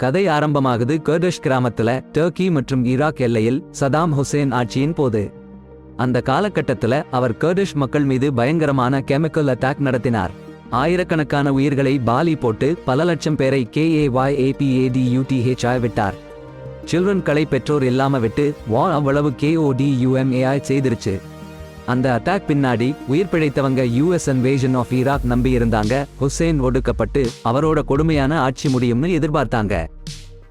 கதை ஆரம்பமாகுது கர்டிஷ் கிராமத்துல டர்க்கி மற்றும் ஈராக் எல்லையில் சதாம் ஹுசேன் ஆட்சியின் போது. அந்த காலகட்டத்துல அவர் கர்டிஷ் மக்கள் மீது பயங்கரமான கெமிக்கல் அட்டாக் நடத்தினார். ஆயிரக்கணக்கான உயிர்களை பாலி போட்டு பல லட்சம் பேரை KAYAPADUTH விட்டார். சில்ட்ரன்களை பெற்றோர் இல்லாம விட்டு அவ்வளவு KODUMAI செய்திருச்சு. அந்த அட்டாக் பின்னாடி உயிர் பிழைத்தவங்க US இன்வேஷன் ஆஃப் ஈராக் நம்பி இருந்தாங்க. ஹுசேன் ஒடுக்கப்பட்டு அவரோட கொடுமையான ஆட்சி முடியும்னு எதிர்பார்த்தாங்க.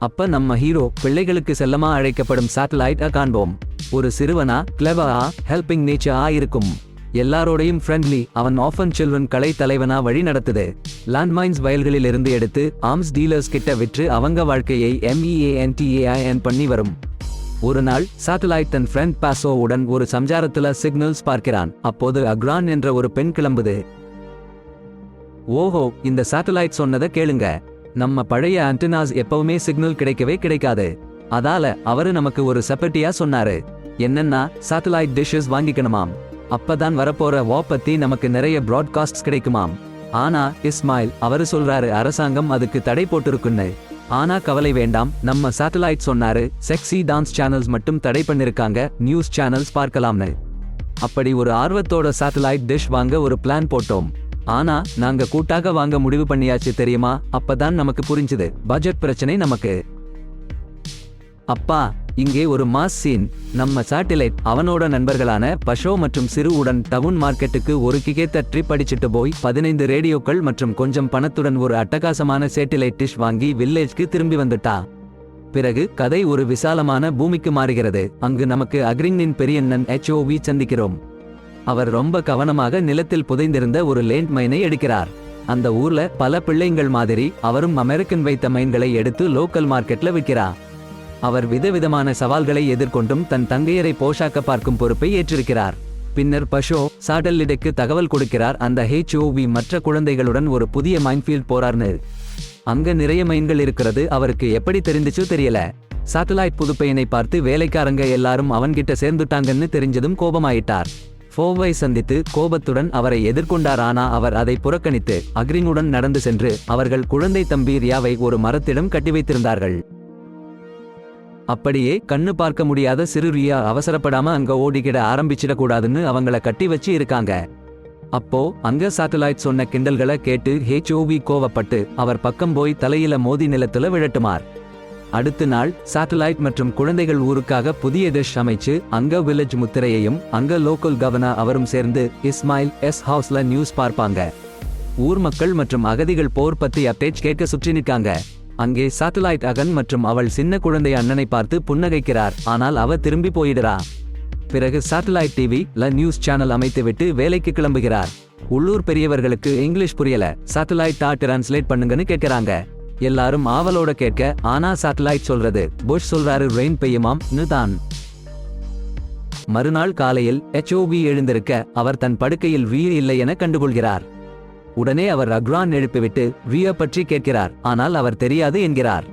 அப்ப நம்ம ஹீரோ பிள்ளைகளுக்கு செல்லமா அழைக்கப்படும் சேட்டலைட்டை காண்போம். ஒரு சிறுவனா, கிளவரா, ஹெல்பிங் நேச்சரா இருக்கும். எல்லாரோடையும் ஃப்ரெண்ட்லி. அவன் ஆஃபன் சில்ட்ரன் கலை தலைவனா வழி நடத்துது. லேண்ட்மைன்ஸ் வயல்களில் இருந்து எடுத்து ஆர்ம்ஸ் டீலர்ஸ் கிட்ட விற்று அவங்க வாழ்க்கையை MEANTAIN பண்ணி வரும். ஒரு நாள் சேட்டலைட் தன் ஃப்ரெண்ட் பாசோ உடன் ஒரு சம்சாரத்துல சிக்னல்ஸ் பார்க்கிறான். அப்போது அக்ரான் என்ற ஒரு பெண் கிளம்புது. ஓஹோ, இந்த சேட்டலைட் சொன்னதை கேளுங்க. நம்ம பழைய ஆண்டனாஸ் எப்பவுமே சிக்னல் கிடைக்கவே கிடைக்காது. அதால அவரு நமக்கு ஒரு செப்பட்டியா சொன்னாரு. என்னன்னா சேட்டலைட் டிஷஸ் வாங்கிக்கணுமாம். அப்பதான் வரப்போற பத்தி நமக்கு நிறைய பிராட்காஸ்ட் கிடைக்குமாம். ஆனா இஸ்மாயில் அவரு சொல்றாரு அரசாங்கம் அதுக்கு தடை போட்டிருக்குன்னு. ஆனா கவலை வேண்டாம், நம்ம சேட்டலைட் சொன்னாரு செக்ஸி டான்ஸ் சேனல்ஸ் மட்டும் தடை பண்ணிருக்காங்க, நியூஸ் சேனல்ஸ் பார்க்கலாம்னு. அப்படி ஒரு ஆர்வத்தோட சேட்டலைட் டிஷ் வாங்க ஒரு பிளான் போட்டோம். ஆனா நாங்க கூட்டாக வாங்க முடிவு பண்ணியாச்சு தெரியுமா. அப்பதான் நமக்கு புரிஞ்சுது பட்ஜெட் பிரச்சனை நமக்கு. அப்பா, இங்கே ஒரு மாஸ் சீன். நம்ம சேட்டலைட் அவனோட நண்பர்களான பஷோ மற்றும் சிறு உடன் டவுன் மார்க்கெட்டுக்கு ஒரு கிகேத்த ட்ரிப் அடிச்சிட்டு போய் 15 ரேடியோக்கள் மற்றும் கொஞ்சம் பணத்துடன் ஒரு அட்டகாசமான சேட்டலைட் டிஷ் வாங்கி வில்லேஜ்க்கு திரும்பி வந்துட்டா. பிறகு கதை ஒரு விசாலமான பூமிக்கு மாறுகிறது. அங்கு நமக்கு அக்ரிங்கின் பெரியண்ணன் HOV சந்திக்கிறோம். அவர் ரொம்ப கவனமாக நிலத்தில் புதைந்திருந்த ஒரு லேண்ட் மைனை எடுக்கிறார். அந்த ஊர்ல பல பிள்ளைங்கள் மாதிரி அவரும் அமெரிக்கன் வைத்த மைன்களை எடுத்து லோக்கல் மார்க்கெட்ல விற்கிறார். அவர் விதவிதமான சவால்களை எதிர்கொண்டும் தன் தங்கையரை போஷாக்க பார்க்கும் பொறுப்பை ஏற்றிருக்கிறார். பின்னர் பஷோ சாட்டலைட்டுக்கு தகவல் கொடுக்கிறார் அந்த HOV மற்ற குழந்தைகளுடன் ஒரு புதிய மைன்ஃபீல்ட் போறார்னு. அங்க நிறைய மைன்கள் இருக்கிறது. அவருக்கு எப்படி தெரிந்துச்சோ தெரியல. சாட்டலைட் புதுப்பையனை பார்த்து வேலைக்காரங்க எல்லாரும் அவன்கிட்ட சேர்ந்துட்டாங்கன்னு தெரிஞ்சதும் கோபமாயிட்டார். ஃபோவை சந்தித்து கோபத்துடன் அவரை எதிர்கொண்டார். ஆனா அவர் அதை புறக்கணித்து அக்ரிங்குடன் நடந்து சென்று அவர்கள் குழந்தை தம்பி ரியாவை ஒரு மரத்திடம் கட்டி வைத்திருந்தார்கள். அப்படியே கண்ணு பார்க்க முடியாத சிறு ரியா அவசரப்படாம அங்க ஓடிக்கிட ஆரம்பிச்சிடக்கூடாதுன்னு அவங்கள கட்டி வச்சு இருக்காங்க. அப்போ அங்க சேட்டலைட் சொன்ன கிண்டல்களை கேட்டு HOV கோவப்பட்டு அவர் பக்கம் போய் தலையில மோதி நிலத்துல விழட்டுமார். அடுத்த நாள் சேட்டலைட் மற்றும் குழந்தைகள் ஊருக்காக புதிய டிஷ் அமைச்சு அங்க வில்லேஜ் முத்திரையையும் அங்க லோக்கல் கவர்னர் அவரும் சேர்ந்து இஸ்மாயில் ஹவுஸ்ல நியூஸ் பார்ப்பாங்க. ஊர் மக்கள் மற்றும் அகதிகள் போர் பத்தி அப்டேட் கேட்க சுற்றி நிற்காங்க. அங்கே சேட்டலைட் அகன் மற்றும் அவள் சின்ன குழந்தை அண்ணனை பார்த்து புன்னகைக்கிறார். ஆனால் அவ திரும்பி போயிடுறா. பிறகு சேட்டலைட் டிவில நியூஸ் சேனல் அமைத்துவிட்டு வேலைக்கு கிளம்புகிறார். உள்ளூர் பெரியவர்களுக்கு இங்கிலீஷ் புரியல. சேட்டலைட் டிரான்ஸ்லேட் பண்ணுங்கன்னு கேட்கிறாங்க. எல்லாரும் ஆவலோட கேட்க, ஆனா சேட்டலைட் சொல்றது புஷ் சொல்றாரு ரெயின் பெய்யுமாம் தான். மறுநாள் காலையில் HOV எழுந்திருக்க அவர் தன் படுக்கையில் இல்லை என கண்டுகொள்கிறார். உடனே அவர் அக்ரான் எழுப்பிவிட்டு ரியா பற்றி கேட்கிறார். ஆனால் அவர் தெரியாது என்கிறார்.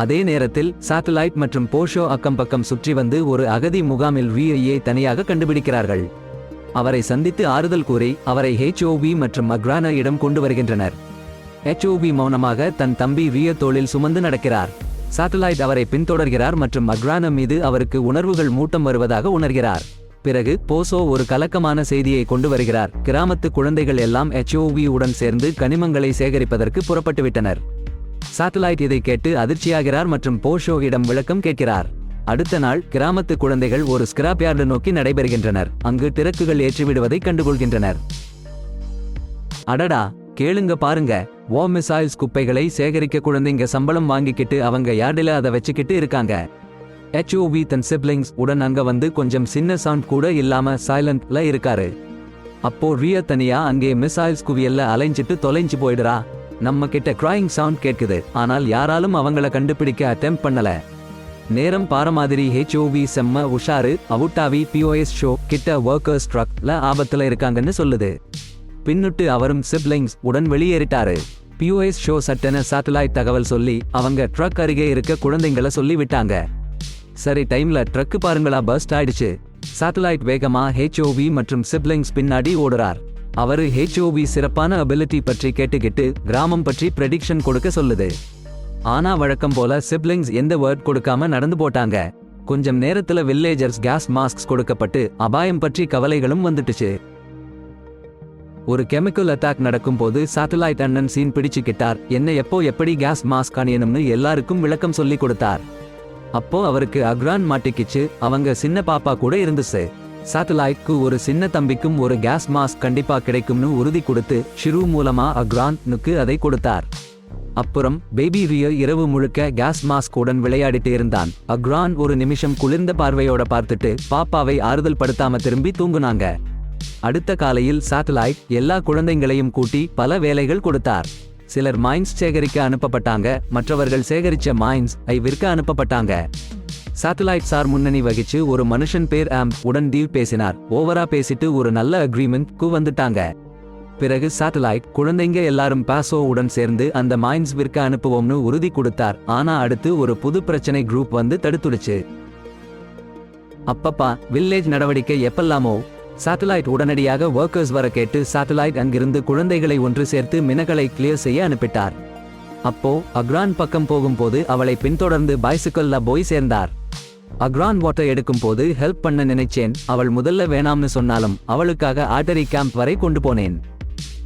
அதே நேரத்தில் சேட்டலைட் மற்றும் போஷோ அக்கம் பக்கம் சுற்றி வந்து ஒரு அகதி முகாமில் ரியாயை தனியாக கண்டுபிடிக்கிறார்கள். அவரை சந்தித்து ஆறுதல் கூறி அவரை HOV மற்றும் அக்ரான இடம் கொண்டு வருகின்றனர். HOV மௌனமாக தன் தம்பி ரியா தோளில் சுமந்து நடக்கிறார். சேட்டலைட் அவரை பின்தொடர்கிறார் மற்றும் அக்ரான மீது அவருக்கு உணர்வுகள் மூட்டம் வருவதாக உணர்கிறார். பிறகு போசோ ஒரு கலக்கமான செய்தியை கொண்டு வருகிறார். கிராமத்து குழந்தைகள் எல்லாம் HOV உடன் சேர்ந்து கனிமங்களை சேகரிப்பதற்கு புறப்பட்டுவிட்டனர். சேட்டலைட் இதை கேட்டு அதிர்ச்சியாகிறார் மற்றும் போஷோ இடம் விளக்கம் கேட்கிறார். அடுத்த நாள் கிராமத்து குழந்தைகள் ஒரு ஸ்கிராப் யார்டு நோக்கி நடைபெறுகின்றனர். அங்கு டிரக்குகள் ஏற்றிவிடுவதை கண்டுகொள்கின்றனர். அடடா, கேளுங்க பாருங்க, மிசைல்ஸ் குப்பைகளை சேகரிக்க குழந்தைங்க சம்பளம் வாங்கிக்கிட்டு அவங்க யார்டில அதை வச்சுக்கிட்டு இருக்காங்க. HOV தன் சிப்லிங்ஸ் உடன் அங்க வந்து கொஞ்சம் சின்ன சவுண்ட் கூட இல்லாம சைலண்ட்ல இருக்காரு. அப்போ ரியா தனியா அங்கே மிசைல்ஸ் குவியல்ல அலைஞ்சிட்டு தொலைஞ்சு போயிடுறா. நம்ம கிட்ட கிராயிங் சவுண்ட் கேட்குது. ஆனால் யாராலும் அவங்கள கண்டுபிடிக்க அட்டெம்ப்ட் பண்ணல. நேரம் பார மாதிரி HOV செம்ம உஷாரு. அவுட்டாவி POS ஷோ கிட்ட ஒர்க்கர்ஸ் ட்ரக்ல ஆபத்துல இருக்காங்கன்னு சொல்லுது. பின்னுட்டு அவரும் சிப்லிங்ஸ் உடன் வெளியேறிட்டாரு. POS ஷோ சட்டென சேட்டலைட் தகவல் சொல்லி அவங்க ட்ரக் அருகே இருக்க குழந்தைங்கள சொல்லி விட்டாங்க. சரி டைம்ல ட்ரக்கு பாருங்களா பஸ்ட் ஆயிடுச்சு. சேட்டலைட் வேகமா HOV மற்றும் சிப்லிங்ஸ் பின்னாடி ஓடுறார். அவரு HOV சிறப்பான அபிலிட்டி பற்றி கேட்டுக்கிட்டு கிராமம் பற்றி ப்ரெடிக்ஷன் கொடுக்க சொல்லுது. ஆனா வழக்கம் போல சிப்லிங்ஸ் எந்த வேர்ட் கொடுக்காம நடந்து போட்டாங்க. கொஞ்சம் நேரத்துல வில்லேஜர்ஸ் கேஸ் மாஸ்க் கொடுக்கப்பட்டு அபாயம் பற்றி கவலைகளும் வந்துட்டுச்சு. ஒரு கெமிக்கல் அட்டாக் நடக்கும் போது சாட்டலைட் அண்ணன் சீன் பிடிச்சுக்கிட்டார். என்ன எப்போ எப்படி கேஸ் மாஸ்க் அணியணும்னு எல்லாருக்கும் விளக்கம் சொல்லி கொடுத்தார். அப்போ அவருக்கு அக்ரான் மாட்டிக்கிச்சு. அவங்க சின்ன பாப்பா கூட இருந்துச்சு. சாட்டலைட்க்கு ஒரு சின்ன தம்பிக்கும் ஒரு கேஸ் மாஸ்க் கண்டிப்பா கிடைக்கும்னு உறுதி கொடுத்து ஷிரு மூலமா அக்ரானுக்கு அதை கொடுத்தார். அப்புறம் பேபி ரிய இரவு முழுக்க கேஸ் மாஸ்க் உடன் விளையாடிட்டு இருந்தான். அக்ரான் ஒரு நிமிஷம் குளிர்ந்த பார்வையோட பார்த்துட்டு பாப்பாவை ஆறுதல் படுத்தாம திரும்பி தூங்குனாங்க. அடுத்த காலையில் சாட்டலைட் எல்லா குழந்தைங்களையும் கூட்டி பல வேலைகள் கொடுத்தார். சிலர் மைன்ஸ் சேகரிக்க அனுப்பப்பட்டாங்க. மற்றவர்கள் சேகரிச்ச மைன்ஸ் விற்க அனுப்பப்பட்டாங்க. சாட்டலைட் சார் முன்னணி வகிச்சு ஒரு மனுஷன் பேர் உடன் டீல் பேசினார். ஓவரா பேசிட்டு ஒரு நல்ல அக்ரிமெண்ட்க்கு வந்துட்டாங்க. பிறகு சாட்டலைட் குழந்தைங்க எல்லாரும் பாசோ உடன் சேர்ந்து அந்த மைன்ஸ் விற்க அனுப்புவோம்னு உறுதி கொடுத்தார். ஆனா அடுத்து ஒரு புது பிரச்சனை குரூப் வந்து தடுத்துடுச்சு. அப்பப்பா வில்லேஜ் நடவடிக்கை எப்பல்லாமோ சாட்டலைட் உடனடியாக ஒர்க்கர்ஸ் வர கேட்டு சாட்டலைட் அங்கிருந்து குழந்தைகளை ஒன்று சேர்த்து மினகளை கிளியர் செய்ய அனுப்பிட்டார். அப்போ அக்ரான் பக்கம் போகும்போது அவளை பின்தொடர்ந்து பைசிக்கல்ல போய் சேர்ந்தார். அக்ரான் வாட்டர் எடுக்கும் போது ஹெல்ப் பண்ண நினைச்சேன். அவள் முதல்ல வேணாம்னு சொன்னாலும் அவளுக்காக ஆர்டரி கேம்ப் வரை கொண்டு போனேன்.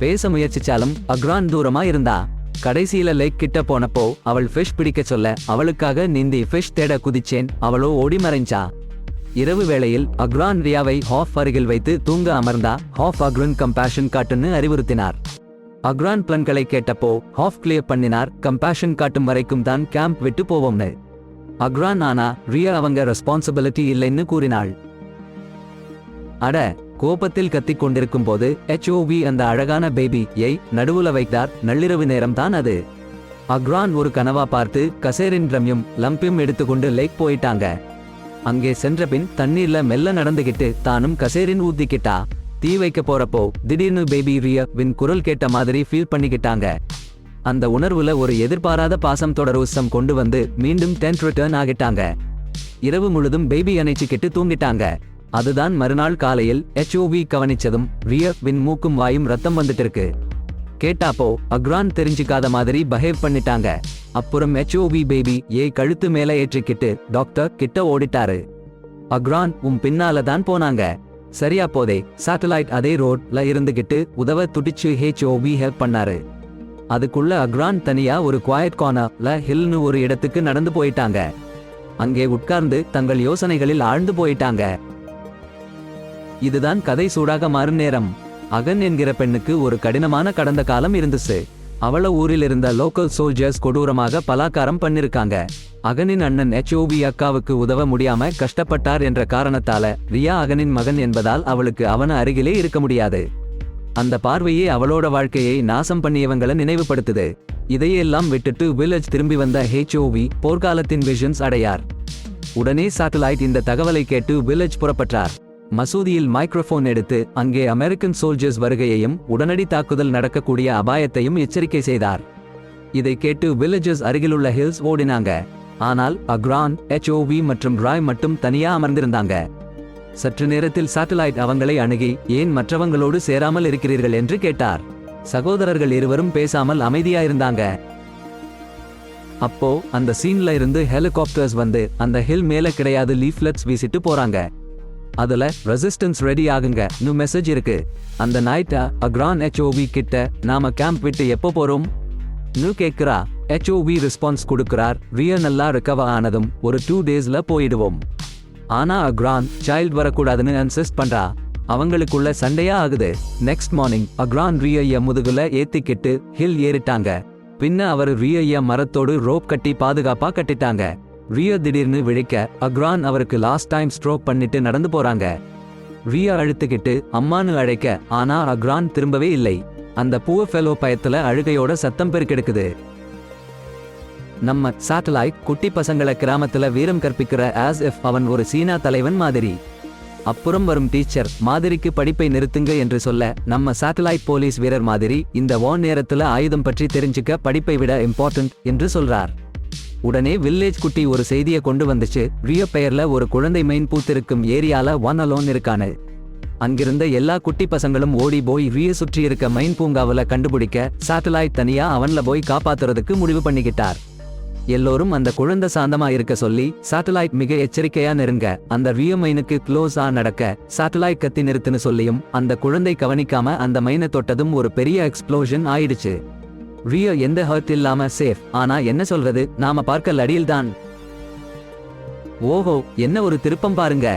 பேச முயற்சிச்சாலும் அக்ரான் தூரமா இருந்தா. கடைசியில லேக் கிட்ட போனப்போ அவள் ஃபிஷ் பிடிக்க சொல்ல அவளுக்காக நீந்தி ஃபிஷ் தேட குதிச்சேன். அவளோ ஓடி மறைஞ்சா. இரவு வேளையில் அக்ரான் ரியாவை ஹாஃப் அருகில் வைத்து தூங்க அமர்ந்தா. ஹாஃப் அக்ரான் கம்பேஷன் காட்டுன்னு அறிவுறுத்தினார். அக்ரான் பிளன்களை கேட்டப்போ ஹாஃப் கிளியர் பண்ணினார். கம்பேஷன் காட்டும் வரைக்கும் தான் கேம்ப் விட்டு போவோம்னு. அக்ரான் ஆனா ரியா அவங்க ரெஸ்பான்சிபிலிட்டி இல்லைன்னு கூறினாள். அட கோபத்தில் கத்திக் கொண்டிருக்கும் போது HOV அந்த அழகான பேபியை நடுவுல வைத்தார். நள்ளிரவு நேரம் தான் அது. அக்ரான் ஒரு கனவா பார்த்து கசேரின் ட்ரம்யும் லம்பியும் எடுத்துக்கொண்டு லேக் போயிட்டாங்க. அங்கே சென்றபின் தண்ணீர்ல மெல்ல நடந்துகிட்டு தானும் கசேரின் ஊத்திக்கிட்டா. தீ வைக்க போறப்போ திடீர்னு பேபி ரியாவின் குரல் கேட்ட மாதிரி ஃபீல் பண்ணிக்கிட்டாங்க. அந்த உணர்வுல ஒரு எதிர்பாராத பாசம் தொடர்வசம் கொண்டு வந்து மீண்டும் டென்ட் ரிட்டர்ன் ஆகிட்டாங்க. இரவு முழுதும் பேபி அணைச்சிக்கிட்டு தூங்கிட்டாங்க. அதுதான் மறுநாள் காலையில் HOV கவனிச்சதும் ரியாவின் மூக்கும் வாயும் ரத்தம் வந்துட்டு இருக்கு. கேட்டாப்போ அக்ரான் தெரிஞ்சுக்காத மாதிரி பஹேவ் பண்ணிட்டாங்க. அப்புறம் HOV பேபி கழுத்து மேல ஏற்றிக்கிட்டு டாக்டர் கிட்ட ஓடிட்டாரு. அக்ரான் பின்னால தான் போனாங்க. சரியா போதே சாட்டலைட் அதே ரோட்ல இருந்துகிட்டு உதவ துடிச்சு HOV ஹெல்ப் பண்ணாரு. அதுக்குள்ள அக்ரான் தனியா ஒரு குவாய்ட் கார்னர்ல ஹில்னு ஒரு இடத்துக்கு நடந்து போயிட்டாங்க. அங்கே உட்கார்ந்து தங்கள் யோசனைகளில் ஆழ்ந்து போயிட்டாங்க. இதுதான் கதை சூடாக மாறும் நேரம். அகன் என்கிற பெண்ணுக்கு ஒரு கடினமான கடந்த காலம் இருந்துச்சு. அவள ஊரில் இருந்த லோக்கல் சோல்ஜர்ஸ் கொடூரமாக பலாக்காரம் பண்ணிருக்காங்க. அகனின் அண்ணன் HOV அக்காவுக்கு உதவ முடியாம கஷ்டப்பட்டார் என்ற காரணத்தால ரியா அகனின் மகன் என்பதால் அவளுக்கு அவன அருகிலே இருக்க முடியாது. அந்த பார்வையே அவளோட வாழ்க்கையை நாசம் பண்ணியவங்களை நினைவுபடுத்துது. இதையெல்லாம் விட்டுட்டு வில்லேஜ் திரும்பி வந்த HOV போர்க்காலத்தின் விஷன்ஸ் அடையார். உடனே சாட்டலைட் இந்த தகவலை கேட்டு வில்லேஜ் புறப்பட்டார். மசூதியில் மைக்ரோஃபோன் எடுத்து அங்கே அமெரிக்கன் சோல்ஜர்ஸ் வருகையையும் உடனடி தாக்குதல் நடக்கக்கூடிய அபாயத்தையும் எச்சரிக்கை செய்தார். இதை கேட்டு வில்லேஜர்ஸ் அருகிலுள்ள ஹில்ஸ் ஓடினாங்க. ஆனால் அக்ரான், HOV மற்றும் ராய் மட்டும் தனியா அமர்ந்திருந்தாங்க. சற்று நேரத்தில் சாட்டலைட் அவங்களை அணுகி ஏன் மற்றவங்களோடு சேராமல் இருக்கிறீர்கள் என்று கேட்டார். சகோதரர்கள் இருவரும் பேசாமல் அமைதியாயிருந்தாங்க. அப்போ அந்த சீன்ல இருந்து ஹெலிகாப்டர்ஸ் வந்து அந்த ஹில் மேல கிடையாது லீஃப்லெட்ஸ் வீசிட்டு போறாங்க. அதுல ரெசிஸ்டன்ஸ் ரெடி ஆகுங்க நு மெசேஜ் இருக்கு. அந்த நைட்டா அக்ரான் HOV கிட்ட நாம கேம்ப் விட்டு எப்போ போறோம் நு கேக்குறா. HOV ரெஸ்பான்ஸ் கொடுக்கிறார். ரியா நல்லா ரிகவர் ஆனதும் ஒரு 2 டேஸ்ல போயிடுவோம். ஆனா அக்ரான் சைல்ட் வரக்கூடாதுன்னு இன்சிஸ்ட் பண்றா. அவங்களுக்குள்ள சண்டையா ஆகுது. நெக்ஸ்ட் மார்னிங் அக்ரான் ரியா முதுகுல ஏத்திக்கிட்டு ஹில் ஏறிட்டாங்க. பின்ன அவர் ரியா மரத்தோடு ரோப் கட்டி பாதுகாப்பா கட்டிட்டாங்க. ரியா திடீர்னு விழிக்க அக்ரான் அவருக்கு லாஸ்ட் டைம் ஸ்ட்ரோக் பண்ணிட்டு நடந்து போறாங்க. ரியா அழுத்துக்கிட்டு அம்மானு அழைக்க ஆனா அக்ரான் திரும்பவே இல்லை. அந்த புவர் ஃபெலோ பயத்துல அழுகையோட சத்தம் பெருக்கெடுக்குது. நம்ம சாட்டலைட் குட்டி பசங்களை கிராமத்துல வீரம் கற்பிக்கிற ஆஸ் இஃப் அவன் ஒரு சீனா தலைவன் மாதிரி. அப்புறம் வரும் டீச்சர் மாதிரிக்கு படிப்பை நிறுத்துங்க என்று சொல்ல நம்ம சாட்டலைட் போலீஸ் வீரர் மாதிரி இந்த வார் நேரத்துல ஆயுதம் பற்றி தெரிஞ்சுக்க படிப்பை விட இம்பார்ட்டன்ட் என்று சொல்றார். உடனே வில்லேஜ் குட்டி ஒரு செய்தியை கொண்டு வந்துச்சு. ரியா பெயர்ல ஒரு குழந்தை மெயின் பூத்திருக்கும் ஏரியால ஒன் அலோன் இருக்கானு. அங்கிருந்த எல்லா குட்டி பசங்களும் ஓடி போய் ரியா சுற்றி இருக்க மைன் பூங்காவில கண்டுபிடிக்க சாட்டலைட் தனியா அவன்ல போய் காப்பாத்துறதுக்கு முடிவு பண்ணிக்கிட்டார். எல்லோரும் அந்த குழந்தை சாந்தமா இருக்க சொல்லி சாட்டலைட் மிக எச்சரிக்கையா நெருங்க அந்த ரியோ மைனுக்கு க்ளோஸா நடக்க சாட்டலைட் கத்தி நிறுத்துன்னு சொல்லியும் அந்த குழந்தை கவனிக்காம அந்த மைனை தொட்டதும் ஒரு பெரிய எக்ஸ்ப்ளோஷன் ஆயிடுச்சு. ரியோ எந்த ஹர்ட் இல்லாம சேஃப். ஆனா என்ன சொல்றது, நாம பார்க்க அடியில் தான். ஓஹோ, என்ன ஒரு திருப்பம் பாருங்க.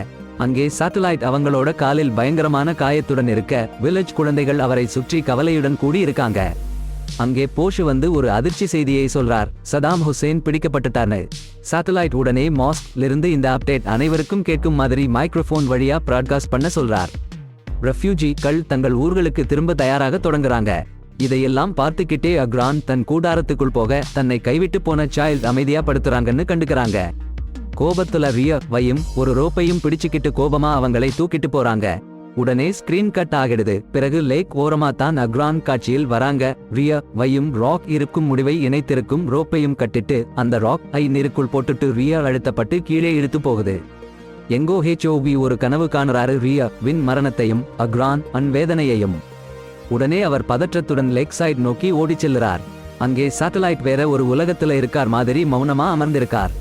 அங்கே சாட்டலைட் அவங்களோட காலில் பயங்கரமான காயத்துடன் இருக்க வில்லேஜ் குழந்தைகள் அவரை சுற்றி கவலையுடன் கூடி இருக்காங்க. அங்கே போஷு வந்து ஒரு அதிர்ச்சி செய்தியை சொல்றார், சதாம் ஹுசேன் பிடிக்கப்பட்டுட்டார்னு. சாட்டலைட் உடனே மாஸ்க்ல இருந்து இந்த அப்டேட் அனைவருக்கும் கேட்கும் மாதிரி மைக்ரோஃபோன் வழியா பிராட்காஸ்ட் பண்ண சொல்றார். ரெஃப்யூஜிகள் தங்கள் ஊர்களுக்கு திரும்ப தயாராக தொடங்குறாங்க. இதையெல்லாம் பார்த்துக்கிட்டே அக்ரான் தன் கூடாரத்துக்குள் போக தன்னை கைவிட்டு போன சைல்ட் அமைதியா படுத்துறாங்கன்னு கண்டுக்கிறாங்க. கோபத்துல ரியவையும் ஒரு ரோப்பையும் பிடிச்சுக்கிட்டு கோபமா அவங்களை தூக்கிட்டு போறாங்க. உடனே ஸ்கிரீன் கட் ஆகிடுது. பிறகு லேக் ஓரமா தான் அக்ரான் காட்சியில் வராங்க. ரியவையும் ராக் இருக்கும் முடிவை இணைத்திருக்கும் ரோப்பையும் கட்டிட்டு அந்த ராக் நீருக்குள் போட்டுட்டு ரியா அழுத்தப்பட்டு கீழே இழுத்து போகுது. எங்கோ ஹெச்ஓவி ஒரு கனவு காணுறாரு ரியாவின் மரணத்தையும் அக்ரான் வேதனையையும். உடனே அவர் பதற்றத்துடன் லேக் சைட் நோக்கி ஓடிச் செல்லுறார். அங்கே சாட்டலைட் வேற ஒரு உலகத்துல இருக்கார் மாதிரி மௌனமா அமர்ந்திருக்கார்.